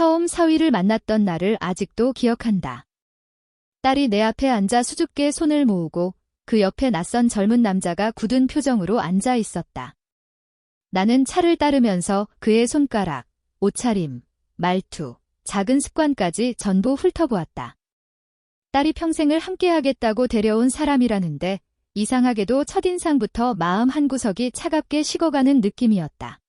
처음 사위를 만났던 날을 아직도 기억한다. 딸이 내 앞에 앉아 수줍게 손을 모으고 그 옆에 낯선 젊은 남자가 굳은 표정으로 앉아 있었다. 나는 차를 따르면서 그의 손가락, 옷차림, 말투, 작은 습관까지 전부 훑어보았다. 딸이 평생을 함께하겠다고 데려온 사람이라는데 이상하게도 첫인상부터 마음 한구석이 차갑게 식어가는 느낌이었다.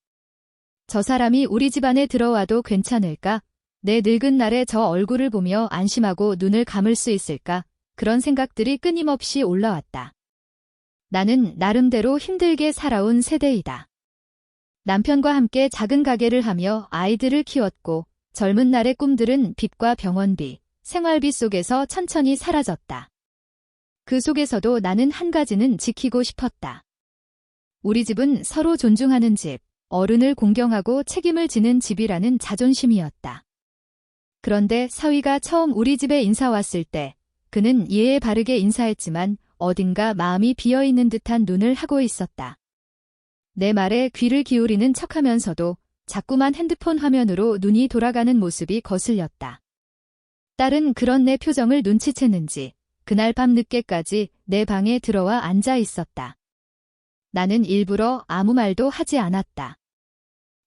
저 사람이 우리 집안에 들어와도 괜찮을까? 내 늙은 날에 저 얼굴을 보며 안심하고 눈을 감을 수 있을까? 그런 생각들이 끊임없이 올라왔다. 나는 나름대로 힘들게 살아온 세대이다. 남편과 함께 작은 가게를 하며 아이들을 키웠고 젊은 날의 꿈들은 빚과 병원비, 생활비 속에서 천천히 사라졌다. 그 속에서도 나는 한 가지는 지키고 싶었다. 우리 집은 서로 존중하는 집, 어른을 공경하고 책임을 지는 집이라는 자존심이었다. 그런데 사위가 처음 우리 집에 인사 왔을 때 그는 예에 바르게 인사했지만 어딘가 마음이 비어있는 듯한 눈을 하고 있었다. 내 말에 귀를 기울이는 척하면서도 자꾸만 핸드폰 화면으로 눈이 돌아가는 모습이 거슬렸다. 딸은 그런 내 표정을 눈치챘는지 그날 밤 늦게까지 내 방에 들어와 앉아 있었다. 나는 일부러 아무 말도 하지 않았다.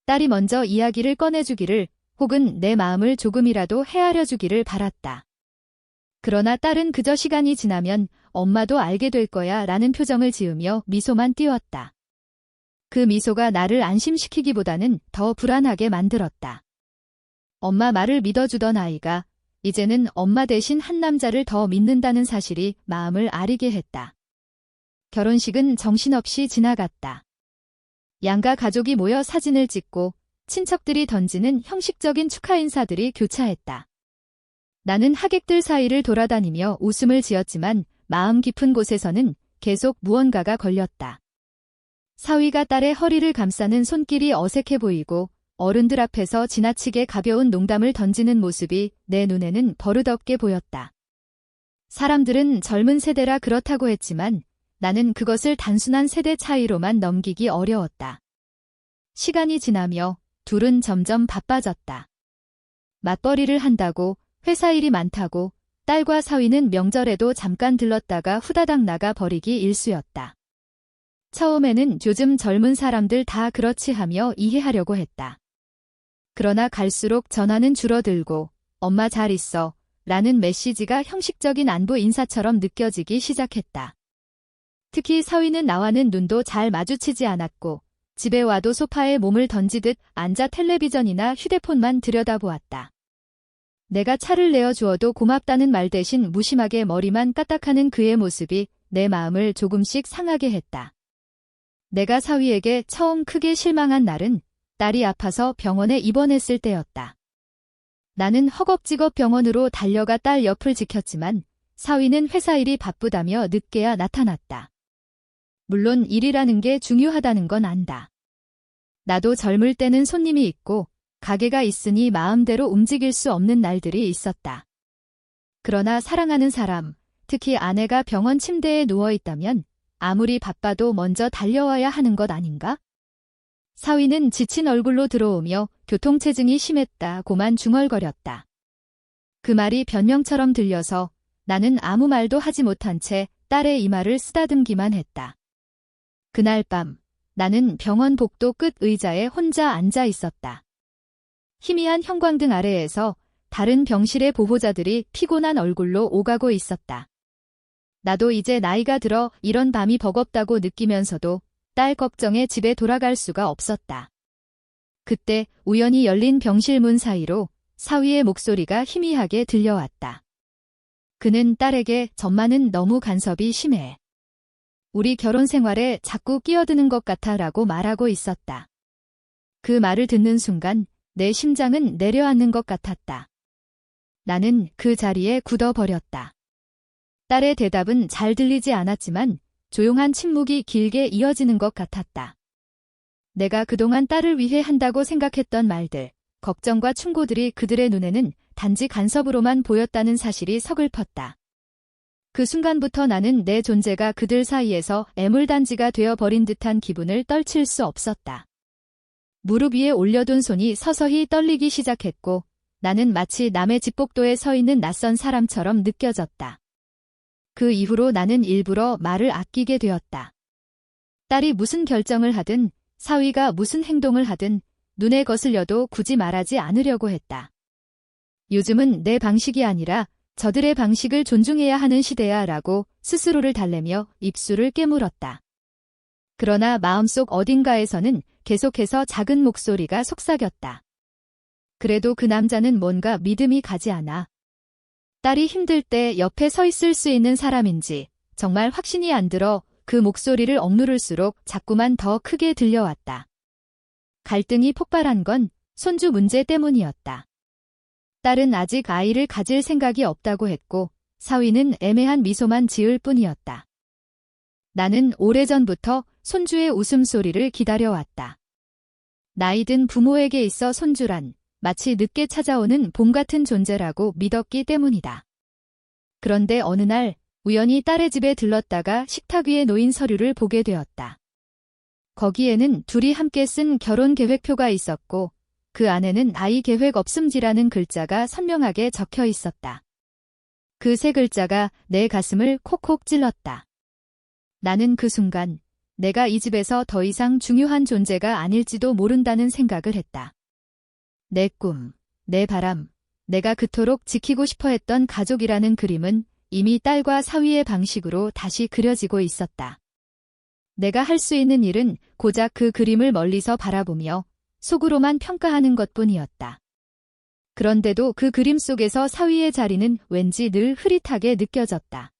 딸이 먼저 이야기를 꺼내주기를 혹은 내 마음을 조금이라도 헤아려주기를 바랐다. 그러나 딸은 그저 시간이 지나면 엄마도 알게 될 거야 라는 표정을 지으며 미소만 띄웠다. 그 미소가 나를 안심시키기보다는 더 불안하게 만들었다. 엄마 말을 믿어주던 아이가 이제는 엄마 대신 한 남자를 더 믿는다는 사실이 마음을 아리게 했다. 결혼식은 정신없이 지나갔다. 양가 가족이 모여 사진을 찍고 친척들이 던지는 형식적인 축하 인사들이 교차했다. 나는 하객들 사이를 돌아다니며 웃음을 지었지만 마음 깊은 곳에서는 계속 무언가가 걸렸다. 사위가 딸의 허리를 감싸는 손길이 어색해 보이고 어른들 앞에서 지나치게 가벼운 농담을 던지는 모습이 내 눈에는 버릇없게 보였다. 사람들은 젊은 세대라 그렇다고 했지만 나는 그것을 단순한 세대 차이로만 넘기기 어려웠다. 시간이 지나며 둘은 점점 바빠졌다. 맞벌이를 한다고, 회사 일이 많다고, 딸과 사위는 명절에도 잠깐 들렀다가 후다닥 나가 버리기 일쑤였다. 처음에는 요즘 젊은 사람들 다 그렇지 하며 이해하려고 했다. 그러나 갈수록 전화는 줄어들고 엄마 잘 있어 라는 메시지가 형식적인 안부 인사처럼 느껴지기 시작했다. 특히 사위는 나와는 눈도 잘 마주치지 않았고 집에 와도 소파에 몸을 던지듯 앉아 텔레비전이나 휴대폰만 들여다보았다. 내가 차를 내어주어도 고맙다는 말 대신 무심하게 머리만 까딱하는 그의 모습이 내 마음을 조금씩 상하게 했다. 내가 사위에게 처음 크게 실망한 날은 딸이 아파서 병원에 입원했을 때였다. 나는 허겁지겁 병원으로 달려가 딸 옆을 지켰지만 사위는 회사 일이 바쁘다며 늦게야 나타났다. 물론 일이라는 게 중요하다는 건 안다. 나도 젊을 때는 손님이 있고 가게가 있으니 마음대로 움직일 수 없는 날들이 있었다. 그러나 사랑하는 사람, 특히 아내가 병원 침대에 누워있다면 아무리 바빠도 먼저 달려와야 하는 것 아닌가? 사위는 지친 얼굴로 들어오며 교통체증이 심했다고만 중얼거렸다. 그 말이 변명처럼 들려서 나는 아무 말도 하지 못한 채 딸의 이마를 쓰다듬기만 했다. 그날 밤 나는 병원 복도 끝 의자에 혼자 앉아 있었다. 희미한 형광등 아래에서 다른 병실의 보호자들이 피곤한 얼굴로 오가고 있었다. 나도 이제 나이가 들어 이런 밤이 버겁다고 느끼면서도 딸 걱정에 집에 돌아갈 수가 없었다. 그때 우연히 열린 병실 문 사이로 사위의 목소리가 희미하게 들려왔다. 그는 딸에게 전마는 너무 간섭이 심해. 우리 결혼 생활에 자꾸 끼어드는 것 같아 라고 말하고 있었다. 그 말을 듣는 순간 내 심장은 내려앉는 것 같았다. 나는 그 자리에 굳어버렸다. 딸의 대답은 잘 들리지 않았지만 조용한 침묵이 길게 이어지는 것 같았다. 내가 그동안 딸을 위해 한다고 생각했던 말들, 걱정과 충고들이 그들의 눈에는 단지 간섭으로만 보였다는 사실이 서글펐다. 그 순간부터 나는 내 존재가 그들 사이에서 애물단지가 되어버린 듯한 기분을 떨칠 수 없었다. 무릎 위에 올려둔 손이 서서히 떨리기 시작했고 나는 마치 남의 집복도에 서 있는 낯선 사람처럼 느껴졌다. 그 이후로 나는 일부러 말을 아끼게 되었다. 딸이 무슨 결정을 하든, 사위가 무슨 행동을 하든 눈에 거슬려도 굳이 말하지 않으려고 했다. 요즘은 내 방식이 아니라 저들의 방식을 존중해야 하는 시대야 라고 스스로를 달래며 입술을 깨물었다. 그러나 마음속 어딘가에서는 계속해서 작은 목소리가 속삭였다. 그래도 그 남자는 뭔가 믿음이 가지 않아. 딸이 힘들 때 옆에 서 있을 수 있는 사람인지 정말 확신이 안 들어 그 목소리를 억누를수록 자꾸만 더 크게 들려왔다. 갈등이 폭발한 건 손주 문제 때문이었다. 딸은 아직 아이를 가질 생각이 없다고 했고 사위는 애매한 미소만 지을 뿐이었다. 나는 오래전부터 손주의 웃음소리를 기다려왔다. 나이든 부모에게 있어 손주란 마치 늦게 찾아오는 봄 같은 존재라고 믿었기 때문이다. 그런데 어느 날 우연히 딸의 집에 들렀다가 식탁 위에 놓인 서류를 보게 되었다. 거기에는 둘이 함께 쓴 결혼 계획표가 있었고 그 안에는 아이 계획 없음지라는 글자가 선명하게 적혀 있었다. 그 세 글자가 내 가슴을 콕콕 찔렀다. 나는 그 순간 내가 이 집에서 더 이상 중요한 존재가 아닐지도 모른다는 생각을 했다. 내 꿈, 내 바람, 내가 그토록 지키고 싶어 했던 가족이라는 그림은 이미 딸과 사위의 방식으로 다시 그려지고 있었다. 내가 할 수 있는 일은 고작 그 그림을 멀리서 바라보며 속으로만 평가하는 것뿐이었다. 그런데도 그 그림 속에서 사위의 자리는 왠지 늘 흐릿하게 느껴졌다.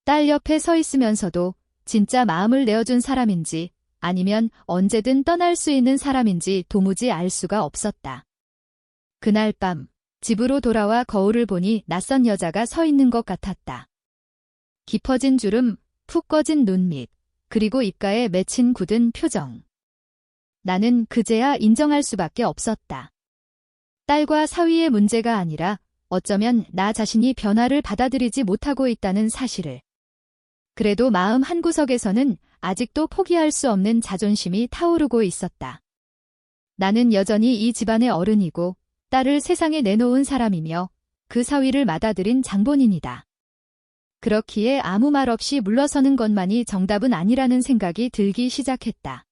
딸 옆에 서 있으면서도 진짜 마음을 내어준 사람인지 아니면 언제든 떠날 수 있는 사람인지 도무지 알 수가 없었다. 그날 밤 집으로 돌아와 거울을 보니 낯선 여자가 서 있는 것 같았다. 깊어진 주름, 푹 꺼진 눈밑, 그리고 입가에 맺힌 굳은 표정. 나는 그제야 인정할 수밖에 없었다. 딸과 사위의 문제가 아니라 어쩌면 나 자신이 변화를 받아들이지 못하고 있다는 사실을. 그래도 마음 한구석에서는 아직도 포기할 수 없는 자존심이 타오르고 있었다. 나는 여전히 이 집안의 어른이고 딸을 세상에 내놓은 사람이며 그 사위를 맏아들인 장본인이다. 그렇기에 아무 말 없이 물러서는 것만이 정답은 아니라는 생각이 들기 시작했다.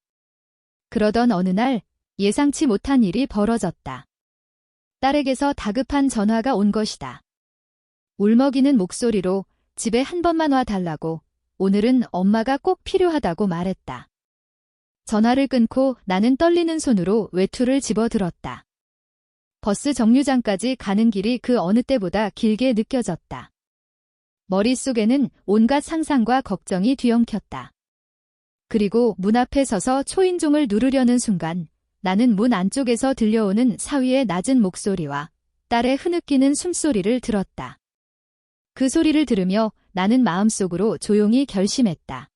그러던 어느 날 예상치 못한 일이 벌어졌다. 딸에게서 다급한 전화가 온 것이다. 울먹이는 목소리로 집에 한 번만 와 달라고 오늘은 엄마가 꼭 필요하다고 말했다. 전화를 끊고 나는 떨리는 손으로 외투를 집어들었다. 버스 정류장까지 가는 길이 그 어느 때보다 길게 느껴졌다. 머릿속에는 온갖 상상과 걱정이 뒤엉켰다. 그리고 문 앞에 서서 초인종을 누르려는 순간 나는 문 안쪽에서 들려오는 사위의 낮은 목소리와 딸의 흐느끼는 숨소리를 들었다. 그 소리를 들으며 나는 마음속으로 조용히 결심했다.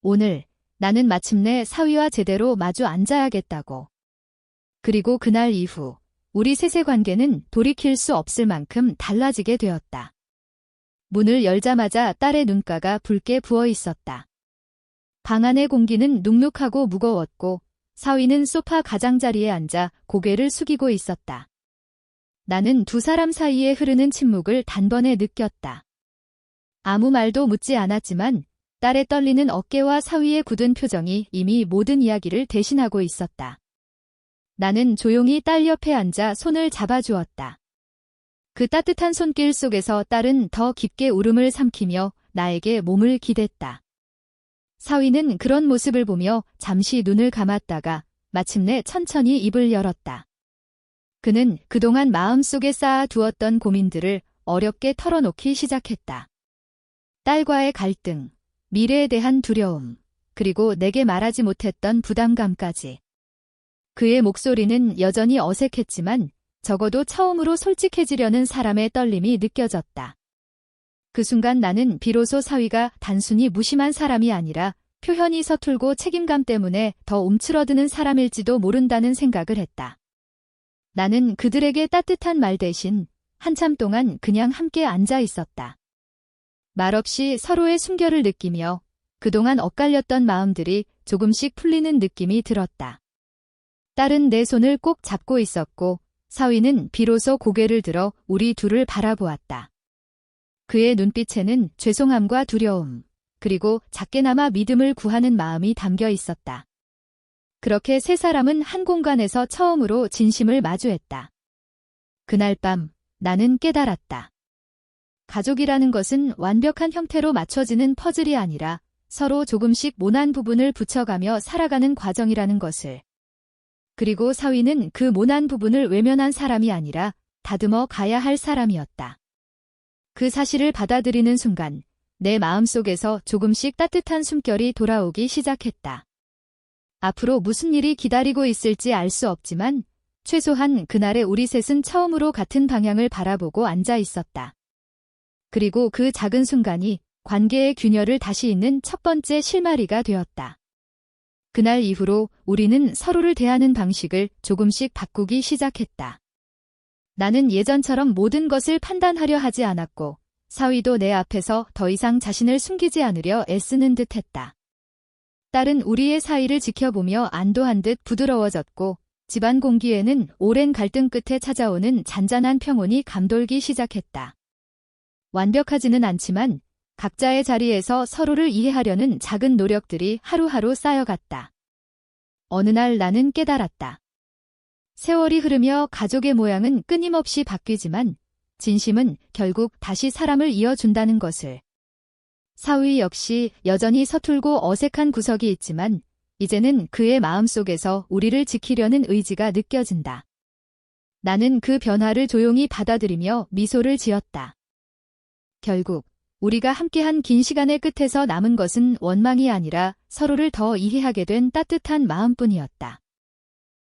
오늘 나는 마침내 사위와 제대로 마주 앉아야겠다고. 그리고 그날 이후 우리 셋의 관계는 돌이킬 수 없을 만큼 달라지게 되었다. 문을 열자마자 딸의 눈가가 붉게 부어 있었다. 방 안의 공기는 눅눅하고 무거웠고 사위는 소파 가장자리에 앉아 고개를 숙이고 있었다. 나는 두 사람 사이에 흐르는 침묵을 단번에 느꼈다. 아무 말도 묻지 않았지만 딸의 떨리는 어깨와 사위의 굳은 표정이 이미 모든 이야기를 대신하고 있었다. 나는 조용히 딸 옆에 앉아 손을 잡아주었다. 그 따뜻한 손길 속에서 딸은 더 깊게 울음을 삼키며 나에게 몸을 기댔다. 사위는 그런 모습을 보며 잠시 눈을 감았다가 마침내 천천히 입을 열었다. 그는 그동안 마음속에 쌓아두었던 고민들을 어렵게 털어놓기 시작했다. 딸과의 갈등, 미래에 대한 두려움, 그리고 내게 말하지 못했던 부담감까지. 그의 목소리는 여전히 어색했지만 적어도 처음으로 솔직해지려는 사람의 떨림이 느껴졌다. 그 순간 나는 비로소 사위가 단순히 무심한 사람이 아니라 표현이 서툴고 책임감 때문에 더 움츠러드는 사람일지도 모른다는 생각을 했다. 나는 그들에게 따뜻한 말 대신 한참 동안 그냥 함께 앉아 있었다. 말없이 서로의 숨결을 느끼며 그동안 엇갈렸던 마음들이 조금씩 풀리는 느낌이 들었다. 딸은 내 손을 꼭 잡고 있었고 사위는 비로소 고개를 들어 우리 둘을 바라보았다. 그의 눈빛에는 죄송함과 두려움, 그리고 작게나마 믿음을 구하는 마음이 담겨 있었다. 그렇게 세 사람은 한 공간에서 처음으로 진심을 마주했다. 그날 밤 나는 깨달았다. 가족이라는 것은 완벽한 형태로 맞춰지는 퍼즐이 아니라 서로 조금씩 모난 부분을 붙여가며 살아가는 과정이라는 것을. 그리고 사위는 그 모난 부분을 외면한 사람이 아니라 다듬어 가야 할 사람이었다. 그 사실을 받아들이는 순간 내 마음속에서 조금씩 따뜻한 숨결이 돌아오기 시작했다. 앞으로 무슨 일이 기다리고 있을지 알 수 없지만 최소한 그날의 우리 셋은 처음으로 같은 방향을 바라보고 앉아 있었다. 그리고 그 작은 순간이 관계의 균열을 다시 잇는 첫 번째 실마리가 되었다. 그날 이후로 우리는 서로를 대하는 방식을 조금씩 바꾸기 시작했다. 나는 예전처럼 모든 것을 판단하려 하지 않았고 사위도 내 앞에서 더 이상 자신을 숨기지 않으려 애쓰는 듯 했다. 딸은 우리의 사이를 지켜보며 안도한 듯 부드러워졌고 집안 공기에는 오랜 갈등 끝에 찾아오는 잔잔한 평온이 감돌기 시작했다. 완벽하지는 않지만 각자의 자리에서 서로를 이해하려는 작은 노력들이 하루하루 쌓여갔다. 어느 날 나는 깨달았다. 세월이 흐르며 가족의 모양은 끊임없이 바뀌지만 진심은 결국 다시 사람을 이어준다는 것을. 사위 역시 여전히 서툴고 어색한 구석이 있지만 이제는 그의 마음속에서 우리를 지키려는 의지가 느껴진다. 나는 그 변화를 조용히 받아들이며 미소를 지었다. 결국 우리가 함께한 긴 시간의 끝에서 남은 것은 원망이 아니라 서로를 더 이해하게 된 따뜻한 마음뿐이었다.